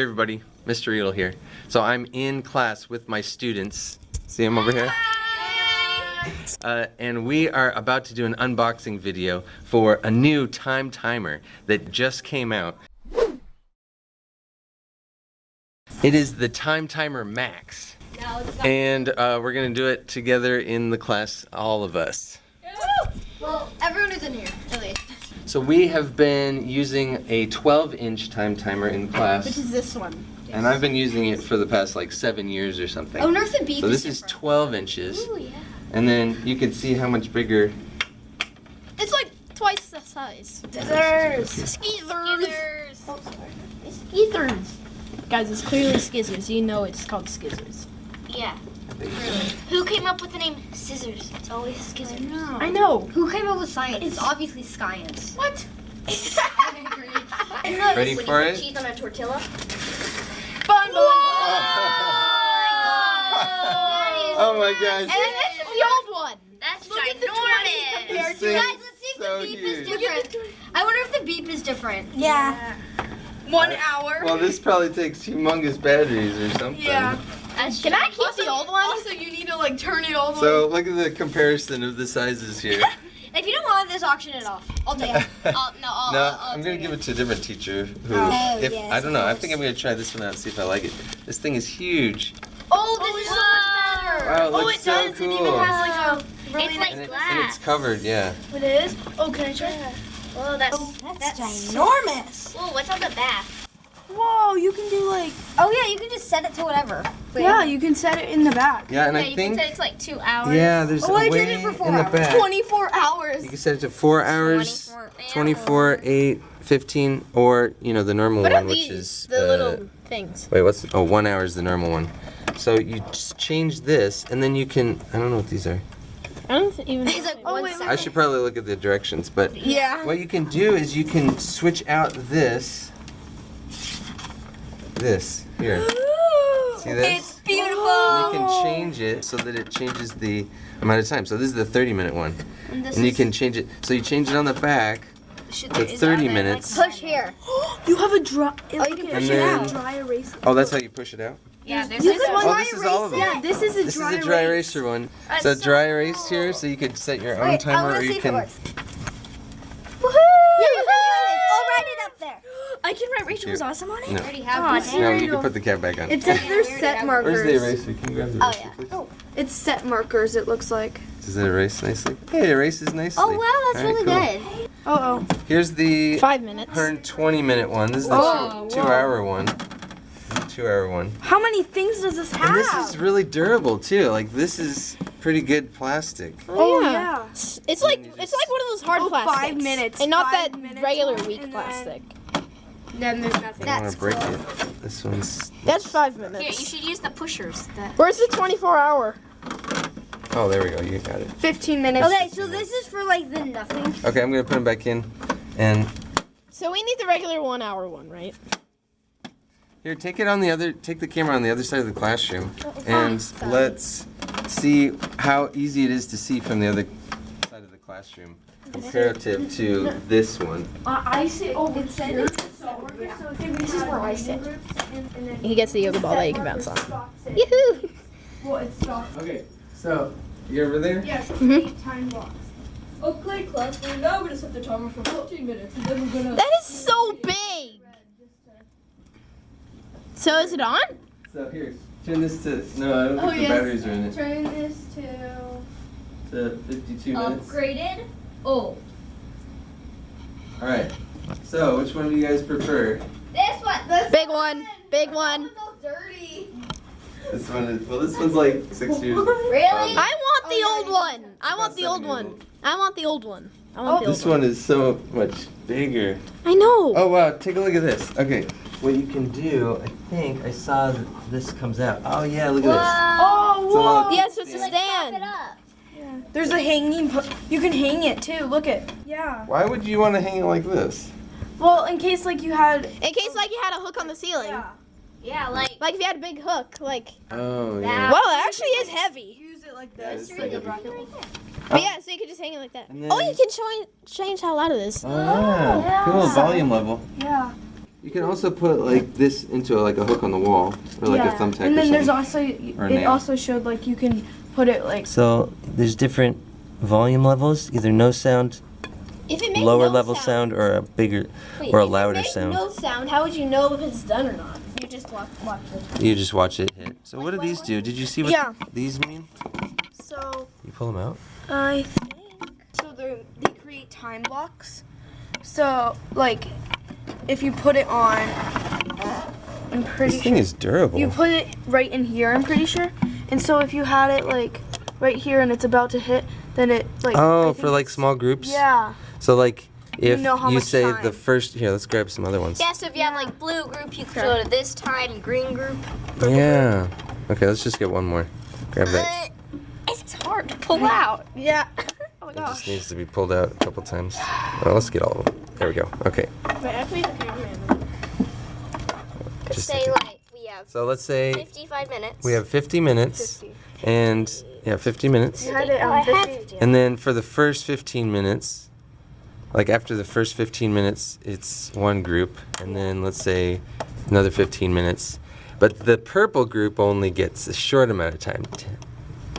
Hey everybody, Mr. Riedl here. So I'm in class with my students. See them over here? And we are about to do an unboxing video for a new time timer that just came out. It is the Time Timer Max. And we're going to do it together in the class, all of us. Well, everyone is in here, at least. So we have been using a 12-inch time timer in class. Which is this one. And I've been using it for the past like 7 years or something. Oh, Nerf the beep. So this is 12 inches. Ooh, yeah. And then you can see how much bigger. It's like twice the size. Skizzers. Skizzers. Oh, sorry. Skizzers. Guys, it's clearly Skizzers. You know it's called Skizzers. Yeah. Really. Who came up with the name Scissors? It's always Skizzers. I know. Who came up with science? It's obviously science. What? Ready for it? Cheese on a tortilla. Fun. Oh my gosh. And then this is the old one. That's Look at the ginormous. This thing Guys, let's see if so the beep huge. is different. I wonder if the beep is different. Yeah. 1 hour. Well, this probably takes humongous batteries or something. Yeah. Can I keep the old one? Also, you need to like turn it all the So look at the comparison of the sizes here. If you don't want this, auction it off. I'll take it. No, I'm gonna give it to a different teacher who, I don't know, I think I'm gonna try this one out and see if I like it. This thing is huge. Oh, this is so much better. Wow, it looks so does. cool. It even has like a really It's like and glass. it's covered, yeah. It is? Oh, can I try? Whoa, that's Enormous. Whoa, what's on the back? Whoa, you can do like, Oh yeah, you can just set it to whatever. yeah, you can set it in the back. Yeah, and Yeah, I you think, can set it to like 2 hours. yeah, there's Oh, a I did way it for 4 in the hours. back. 24 hours. You can set it to 4 hours, 24 24, 8, 15, or, you know, the normal What are one, which these? is, The little things. wait, what's, 1 hour is the normal one. So you just change this, and then you can, I don't know what these are. I don't even. It's like Oh, 1 wait, second. I should probably look at the directions, but Yeah. what you can do is you can switch out this here. See this? It's beautiful. And you can change it so that it changes the amount of time. So this is the 30-minute one. And you can change it. So you change it on the back to 30 minutes. Push here. You have a dry. you can And push it then- out. Dry erase. Oh, that's how you push it out? Yeah, there's You can Oh, this is all of them. Yeah, this is a This dry is a dry erase. eraser one. So dry erase here, so you could set your own timer, or you can. Woohoo! I'll write it up there. I can write Rachel's Here. awesome on it. No, I already have one. no, you can put the cap back on. It says there's set Where's the markers. eraser? Can you grab the Oh, eraser, yeah. please? Oh. It's set markers, it looks like. Does it erase nicely? Hey, it erases nicely. Oh wow, that's All right, really cool. good. Uh-oh. Here's the 5 minutes. 120-minute one. This is the Whoa, two-hour one. 2-hour one. How many things does this have? And this is really durable too. Like this is pretty good plastic. Oh, yeah. It's like one of those hard Oh, plastics. 5 minutes. And not 5 that minutes regular one, weak and then- plastic. Then there's nothing. I don't want to break it. This one's. That's 5 Here, you minutes. should use the pushers. Where's the 24-hour? Oh, there we go. You got it. 15 minutes. Okay, so this is for like the nothing. Okay, I'm gonna put them back in. And So we need the regular 1 hour one, right? here, take the camera on the other side of the classroom, and let's see how easy it is to see from the other side of the classroom comparative to this one. I sit over the This is where I sit. He gets the yoga ball that you can bounce on. Yeah. Yoo-hoo! Well, it's stopped. Okay, so you over there? Yes, time blocks. Okay, class, we're now going to set the timer for 14 minutes, and then we're going to... That is so big! So is it on? So here, turn this to. No, I don't think the batteries are in it. Turn this to... To 52 minutes. Upgraded. Oh. All right. So, which one do you guys prefer? This one. This Big one. Big one. so dirty. This one is. Well, this one's like 6 years. Really? I want the old one. I want the old one. I want the old one. I want the old This one. one is so much bigger. I know. Oh wow! Take a look at this. Okay, what you can do, I think I saw that this comes out. Oh yeah, look at Oh, It's a lot of- Yeah, so it's a Yeah. stand. up. There's a hanging... You can hang it, too. Look it. Yeah. this. Why would you want to hang it like this? Well, in case, like, you had... In case like you had a hook on the ceiling. Yeah, like. Like if you had a big hook, like. Oh That- yeah. Well, it actually is heavy. Use it like Yeah, this. it's like a- But yeah, so you could just hang it like that. And Oh, then- you can change how loud it is. Oh yeah. Cool volume level. Yeah. You can also put like this into like a hook on the wall, or like a thumbtack. And then or there's something. also Or a it nail. also showed like you can put it like So there's different volume levels, either no sound, If it makes lower no level sound, or a bigger Wait, or a if louder it makes sound. no sound, how would you know if it's done or not? You just watch it. You just watch it hit. So what do these do? Did you see what Yeah. these mean? so. You pull them out. I think so. They create time blocks. So like, if you put it on, I'm pretty This thing sure is durable. you put it right in here. I'm pretty sure. And so if you had it like right here and it's about to hit, then it like. I Oh, think for like it's- small groups? Yeah. So like if know how you much say time. the first here, let's grab some other ones. Yeah, so if you have like blue group, you can go to this time, green group. Yeah. Okay, let's just get one more. Grab that. It's hard to pull out. Yeah. Oh my It just gosh. needs to be pulled out a couple times. Well, let's get all of them. There we go. Okay. Wait, actually, the cameraman. Could Just say a like we have So let's say 55 minutes. we have 50 minutes. 50. And yeah, 50 minutes. You had it Oh, I on had 50. And then for the first 15 minutes, like after the first 15 minutes, it's one group. And then let's say another 15 minutes. But the purple group only gets a short amount of time,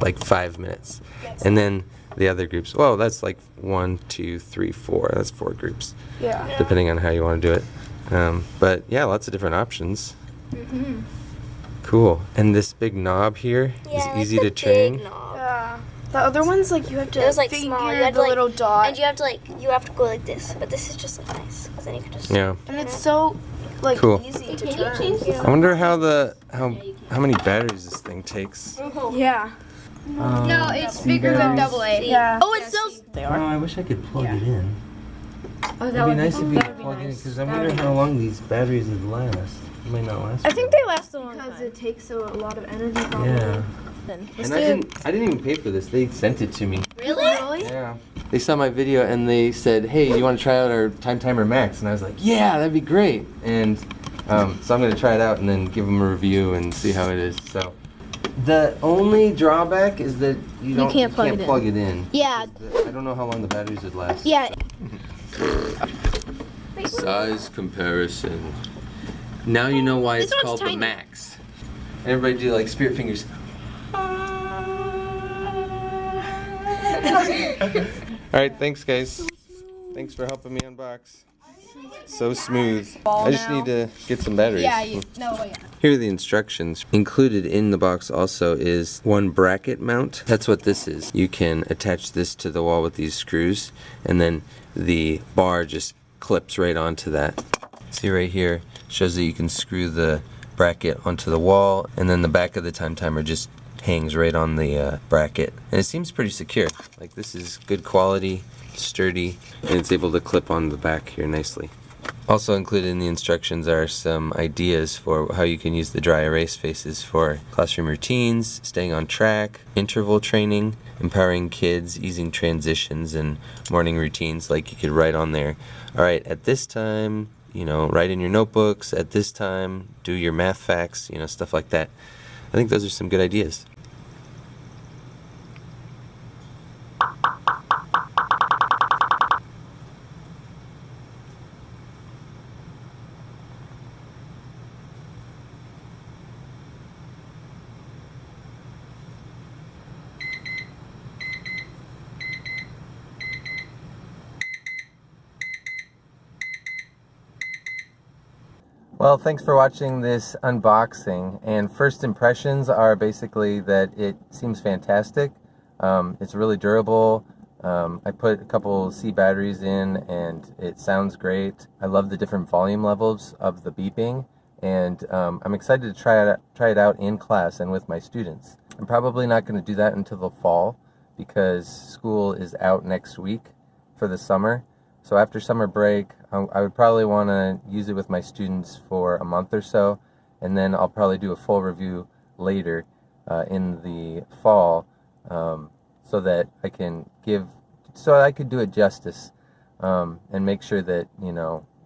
like 5 minutes. And then the other groups, well, that's like 1, 2, 3, 4. That's 4 groups, Yeah. depending on how you want to do it. But yeah, lots of different options. Cool. And this big knob here is Yeah, like easy the to train. big knob. Yeah. The other ones like you have to It was like figure small. You had the to, like, little dot. And you have to go like this. But this is just like nice, because then you can just. Yeah. And it's so like Cool. easy to Can you turn. change this? I wonder how many batteries this thing takes. Yeah. No, it's bigger than AA. Yeah. Oh, it sells. Oh, I wish I could plug it in. Oh, It'd be nice if you could plug it in, because I wonder how long these batteries would last. It might not last. I think they last a long Because time. it takes a lot of energy. Probably. Yeah. And I didn't even pay for this. They sent it to me. Really? Yeah. They saw my video and they said, "Hey, you want to try out our Time Timer Max?" And I was like, "Yeah, that'd be great." And so I'm gonna try it out and then give them a review and see how it is. So the only drawback is that you can't plug it in. it in. Yeah. I don't know how long the batteries would last. Yeah. Size comparison. Now you know why This it's one's called tiny. the Max. Everybody do like spirit fingers. All right, thanks guys. Thanks for helping me unbox. So smooth. I just need to get some batteries. Yeah. Yeah. Here are the instructions. Included in the box also is one bracket mount. That's what this is. You can attach this to the wall with these screws, and then the bar just clips right onto that. See right here, shows that you can screw the bracket onto the wall, and then the back of the time timer just hangs right on the bracket. And it seems pretty secure. Like, this is good quality, sturdy, and it's able to clip on the back here nicely. Also included in the instructions are some ideas for how you can use the dry erase faces for classroom routines, staying on track, interval training, empowering kids, easing transitions, and morning routines. Like, you could write on there, all right, at this time, write in your notebooks, at this time, do your math facts, stuff like that. I think those are some good ideas. Well, thanks for watching this unboxing, and first impressions are basically that it seems fantastic. It's really durable. I put a couple C batteries in and it sounds great. I love the different volume levels of the beeping, and I'm excited to try it out in class and with my students. I'm probably not going to do that until the fall because school is out next week for the summer. So after summer break, I would probably want to use it with my students for a month or so, and then I'll probably do a full review later in the fall, so that I could do it justice and make sure that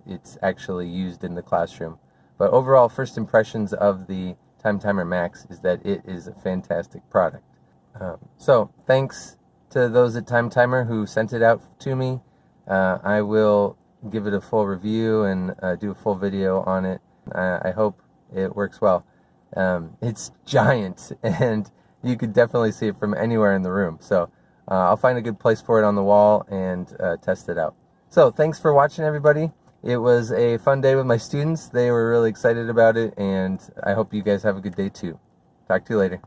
it's actually used in the classroom. But overall, first impressions of the Time Timer Max is that it is a fantastic product. So thanks to those at Time Timer who sent it out to me. I will give it a full review and do a full video on it. I hope it works well. It's giant, and you could definitely see it from anywhere in the room. So I'll find a good place for it on the wall and test it out. So thanks for watching, everybody. It was a fun day with my students. They were really excited about it, and I hope you guys have a good day too. Talk to you later.